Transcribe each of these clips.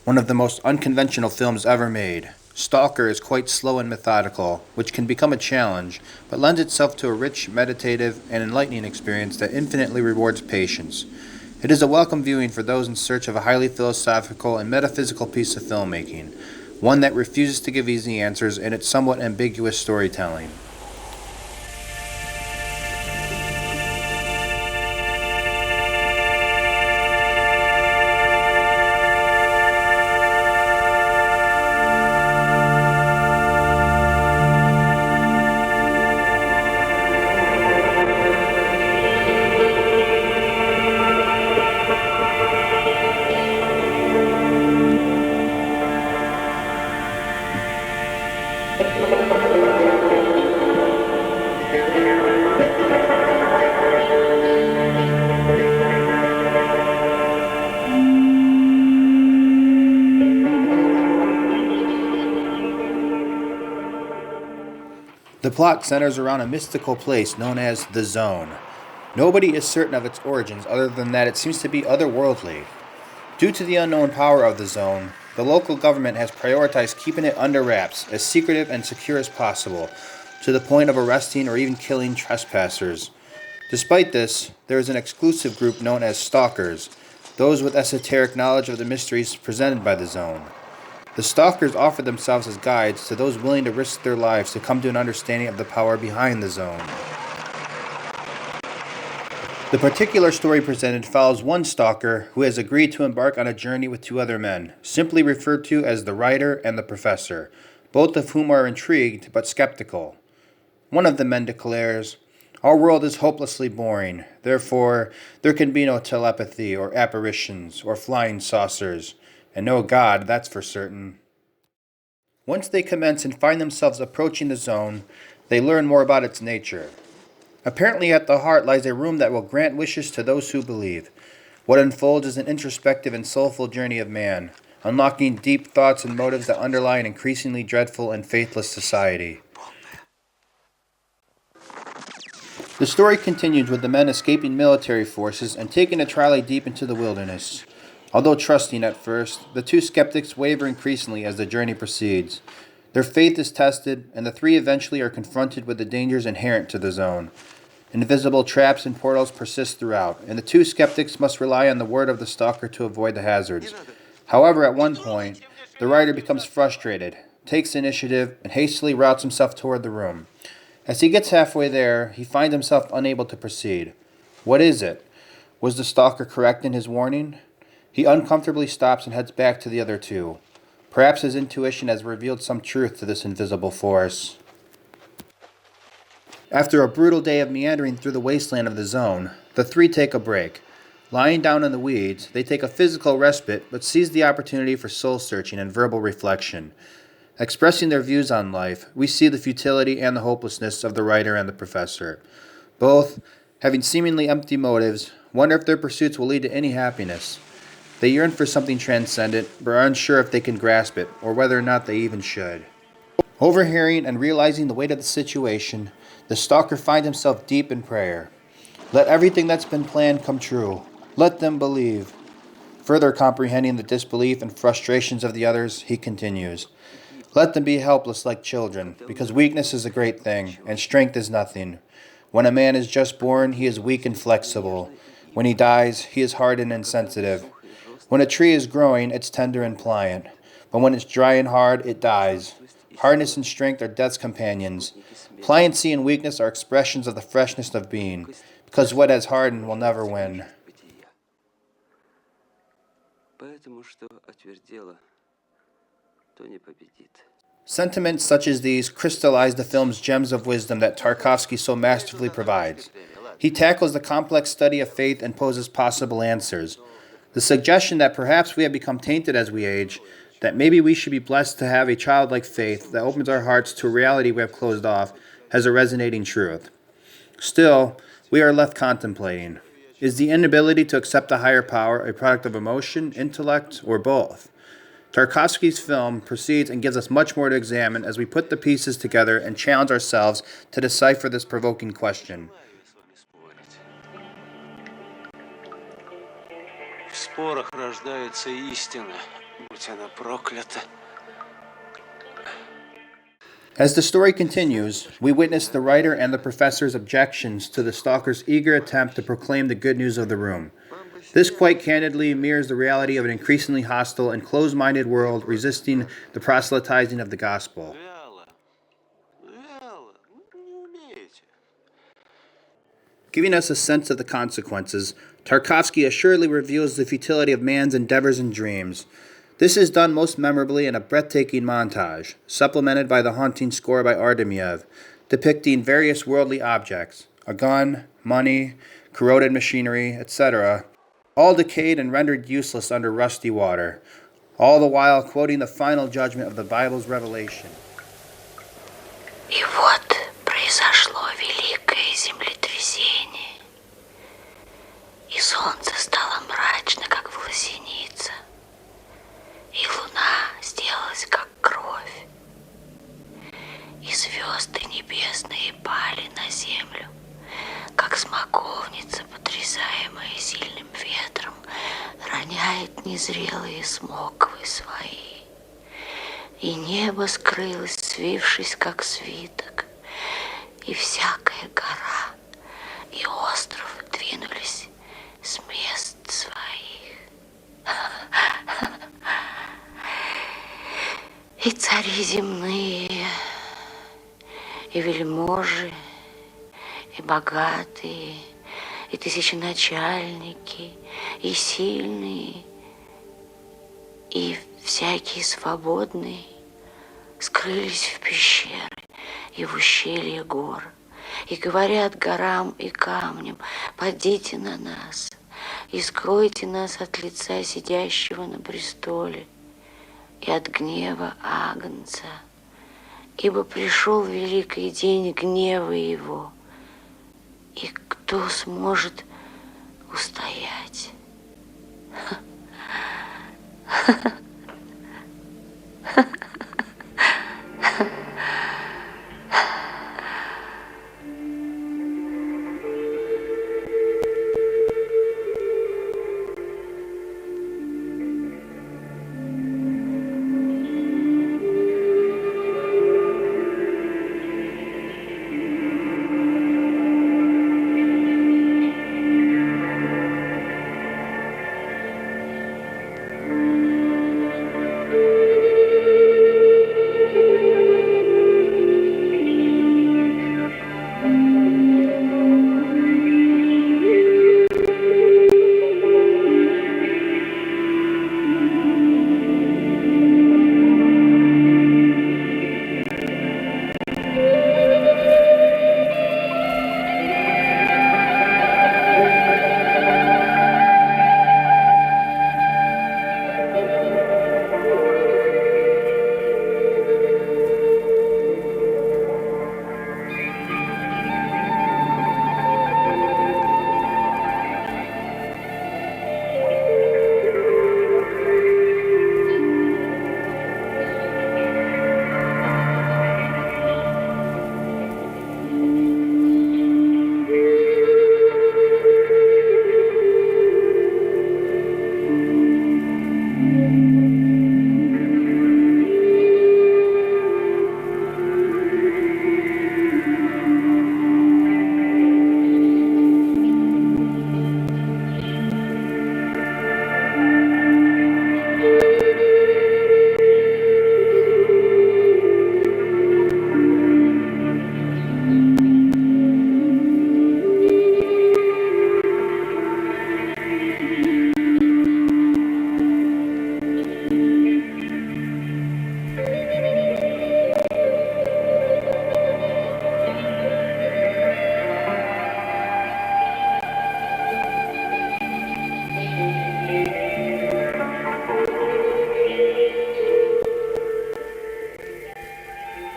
one of the most unconventional films ever made. Stalker is quite slow and methodical, which can become a challenge, but lends itself to a rich, meditative, and enlightening experience that infinitely rewards patience. It is a welcome viewing for those in search of a highly philosophical and metaphysical piece of filmmaking, one that refuses to give easy answers in its somewhat ambiguous storytelling. The plot centers around a mystical place known as the Zone. Nobody is certain of its origins other than that it seems to be otherworldly. Due to the unknown power of the Zone, the local government has prioritized keeping it under wraps, as secretive and secure as possible, to the point of arresting or even killing trespassers. Despite this, there is an exclusive group known as Stalkers, those with esoteric knowledge of the mysteries presented by the Zone. The Stalkers offer themselves as guides to those willing to risk their lives to come to an understanding of the power behind the Zone. The particular story presented follows one Stalker who has agreed to embark on a journey with two other men, simply referred to as the writer and the professor, both of whom are intrigued but skeptical. One of the men declares, "Our world is hopelessly boring, therefore there can be no telepathy or apparitions or flying saucers. And no God, that's for certain." Once they commence and find themselves approaching the Zone, they learn more about its nature. Apparently at the heart lies a room that will grant wishes to those who believe. What unfolds is an introspective and soulful journey of man, unlocking deep thoughts and motives that underlie an increasingly dreadful and faithless society. The story continues with the men escaping military forces and taking a trolley deep into the wilderness. Although trusting at first, the two skeptics waver increasingly as the journey proceeds. Their faith is tested, and the three eventually are confronted with the dangers inherent to the Zone. Invisible traps and portals persist throughout, and the two skeptics must rely on the word of the Stalker to avoid the hazards. However, at one point, the writer becomes frustrated, takes initiative, and hastily routes himself toward the room. As he gets halfway there, he finds himself unable to proceed. What is it? Was the Stalker correct in his warning? He uncomfortably stops and heads back to the other two. Perhaps his intuition has revealed some truth to this invisible force. After a brutal day of meandering through the wasteland of the Zone, the three take a break. Lying down in the weeds, they take a physical respite but seize the opportunity for soul-searching and verbal reflection. Expressing their views on life, we see the futility and the hopelessness of the writer and the professor. Both, having seemingly empty motives, wonder if their pursuits will lead to any happiness. They yearn for something transcendent, but are unsure if they can grasp it, or whether or not they even should. Overhearing and realizing the weight of the situation, the Stalker finds himself deep in prayer. Let everything that's been planned come true. Let them believe. Further comprehending the disbelief and frustrations of the others, he continues, "Let them be helpless like children, because weakness is a great thing, and strength is nothing. When a man is just born, he is weak and flexible. When he dies, he is hard and insensitive. When a tree is growing, it's tender and pliant. But when it's dry and hard, it dies. Hardness and strength are death's companions. Pliancy and weakness are expressions of the freshness of being, because what has hardened will never win." Sentiments such as these crystallize the film's gems of wisdom that Tarkovsky so masterfully provides. He tackles the complex study of faith and poses possible answers. The suggestion that perhaps we have become tainted as we age, that maybe we should be blessed to have a childlike faith that opens our hearts to a reality we have closed off, has a resonating truth. Still, we are left contemplating. Is the inability to accept a higher power a product of emotion, intellect, or both? Tarkovsky's film proceeds and gives us much more to examine as we put the pieces together and challenge ourselves to decipher this provoking question. В спорах рождается истина. Будь она проклята. As the story continues, we witness the writer and the professor's objections to the stalker's eager attempt to proclaim the good news of the room. This quite candidly mirrors the reality of an increasingly hostile and closed-minded world resisting the proselytizing of the gospel. Вяло. Вяло. Не умеете. Giving us a sense of the consequences, Tarkovsky assuredly reveals the futility of man's endeavors and dreams. This is done most memorably in a breathtaking montage, supplemented by the haunting score by Ardemiev, depicting various worldly objects, a gun, money, corroded machinery, etc., all decayed and rendered useless under rusty water, all the while quoting the final judgment of the Bible's revelation. И вот произошло великое землетрясение, и солнце стало мрачно, как власеница, и луна сделалась, как кровь, и звезды небесные пали на землю, как смоковница, потрясаемая сильным ветром, роняет незрелые смоквы свои. И небо скрылось, свившись, как свиток, и всякая гора и остров двинулись с мест своих. И цари земные, и вельможи, и богатые, и тысяченачальники, и сильные, и всякие свободные скрылись в пещеры и в ущелье гор, и говорят горам и камням: «Падите на нас и скройте нас от лица сидящего на престоле и от гнева Агнца, ибо пришел великий день гнева его, и кто сможет устоять?»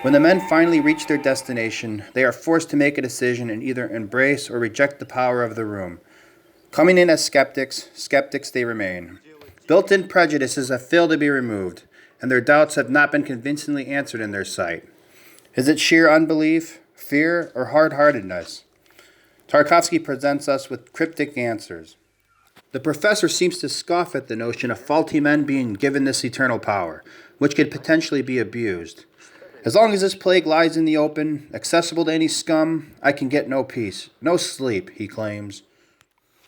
When the men finally reach their destination, they are forced to make a decision and either embrace or reject the power of the room. Coming in as skeptics, skeptics they remain. Built-in prejudices have failed to be removed, and their doubts have not been convincingly answered in their sight. Is it sheer unbelief, fear, or hard-heartedness? Tarkovsky presents us with cryptic answers. The professor seems to scoff at the notion of faulty men being given this eternal power, which could potentially be abused. As long as this plague lies in the open, accessible to any scum, I can get no peace, no sleep, he claims.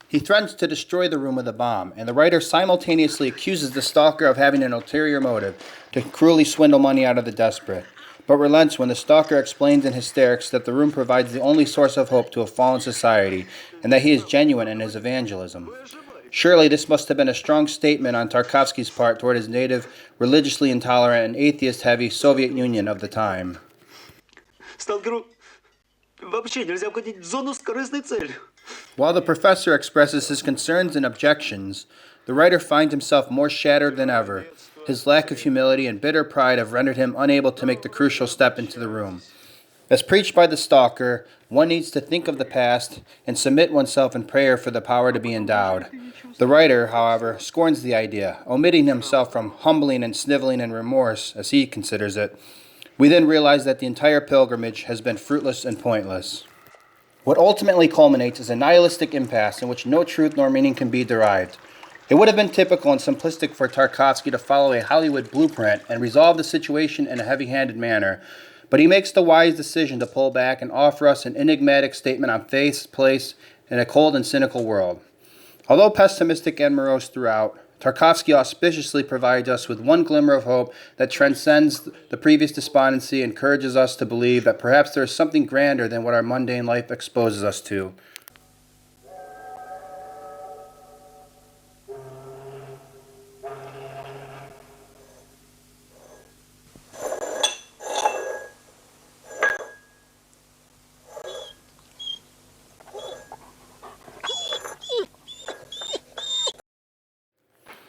He threatens to destroy the room with a bomb, and the writer simultaneously accuses the stalker of having an ulterior motive to cruelly swindle money out of the desperate, but relents when the stalker explains in hysterics that the room provides the only source of hope to a fallen society, and that he is genuine in his evangelism. Surely this must have been a strong statement on Tarkovsky's part toward his native, religiously intolerant and atheist-heavy Soviet Union of the time. Сталкеру вообще нельзя входить в зону с корыстной целью. While the professor expresses his concerns and objections, the writer finds himself more shattered than ever. His lack of humility and bitter pride have rendered him unable to make the crucial step into the room. As preached by the stalker, one needs to think of the past and submit oneself in prayer for the power to be endowed. The writer, however, scorns the idea, omitting himself from humbling and sniveling in remorse, as he considers it. We then realize that the entire pilgrimage has been fruitless and pointless. What ultimately culminates is a nihilistic impasse in which no truth nor meaning can be derived. It would have been typical and simplistic for Tarkovsky to follow a Hollywood blueprint and resolve the situation in a heavy-handed manner, but he makes the wise decision to pull back and offer us an enigmatic statement on faith, place, in a cold and cynical world. Although pessimistic and morose throughout, Tarkovsky auspiciously provides us with one glimmer of hope that transcends the previous despondency and encourages us to believe that perhaps there is something grander than what our mundane life exposes us to.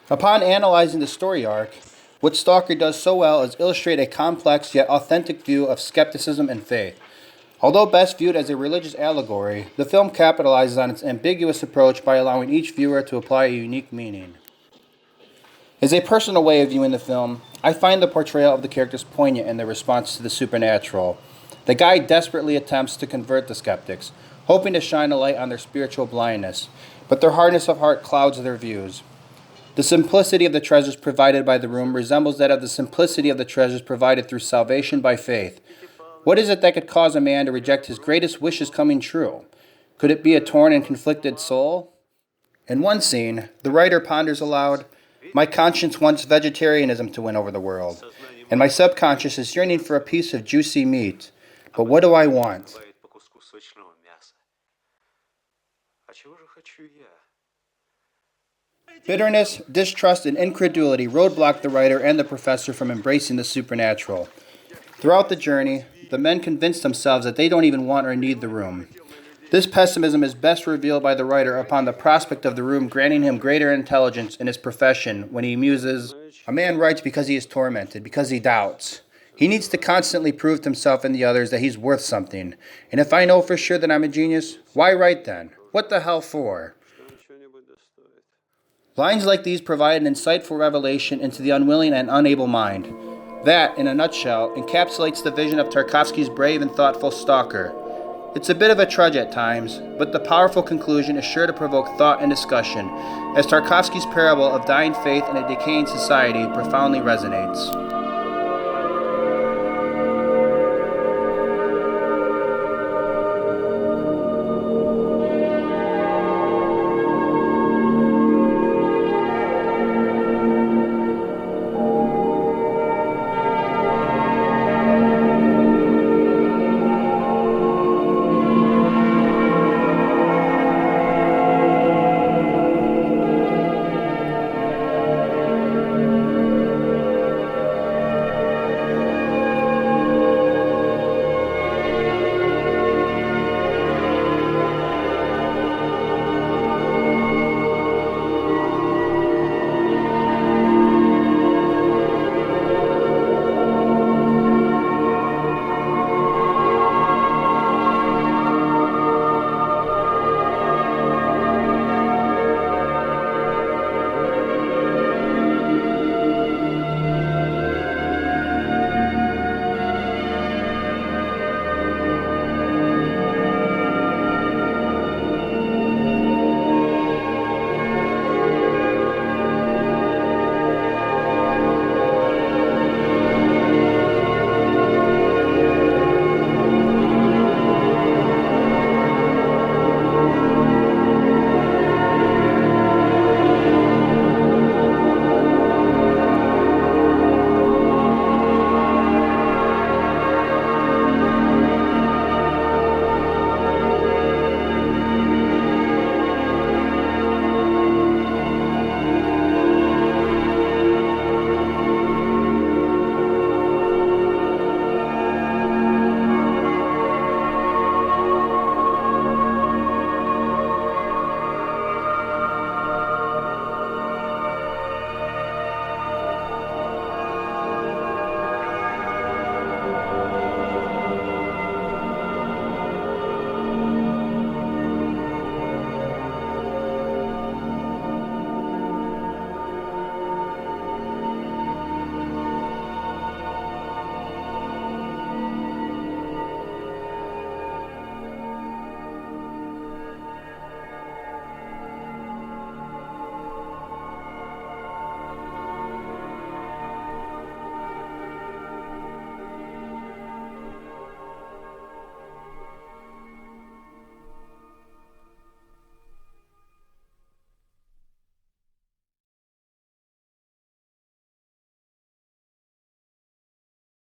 Upon analyzing the story arc, what Stalker does so well is illustrate a complex yet authentic view of skepticism and faith. Although best viewed as a religious allegory, the film capitalizes on its ambiguous approach by allowing each viewer to apply a unique meaning. As a personal way of viewing the film, I find the portrayal of the characters poignant in their response to the supernatural. The guide desperately attempts to convert the skeptics, hoping to shine a light on their spiritual blindness, but their hardness of heart clouds their views. The simplicity of the treasures provided by the room resembles that of the simplicity of the treasures provided through salvation by faith. What is it that could cause a man to reject his greatest wishes coming true? Could it be a torn and conflicted soul? In one scene, the writer ponders aloud, "My conscience wants vegetarianism to win over the world, and my subconscious is yearning for a piece of juicy meat. But what do I want?" По куску сочного мяса. А чего же хочу я? Bitterness, distrust, and incredulity roadblock the writer and the professor from embracing the supernatural. Throughout the journey, the men convince themselves that they don't even want or need the room. This pessimism is best revealed by the writer upon the prospect of the room granting him greater intelligence in his profession when he muses, "A man writes because he is tormented, because he doubts. He needs to constantly prove to himself and the others that he's worth something. And if I know for sure that I'm a genius, why write then? What the hell for?" Lines like these provide an insightful revelation into the unwilling and unable mind. That, in a nutshell, encapsulates the vision of Tarkovsky's brave and thoughtful Stalker. It's a bit of a trudge at times, but the powerful conclusion is sure to provoke thought and discussion, as Tarkovsky's parable of dying faith in a decaying society profoundly resonates.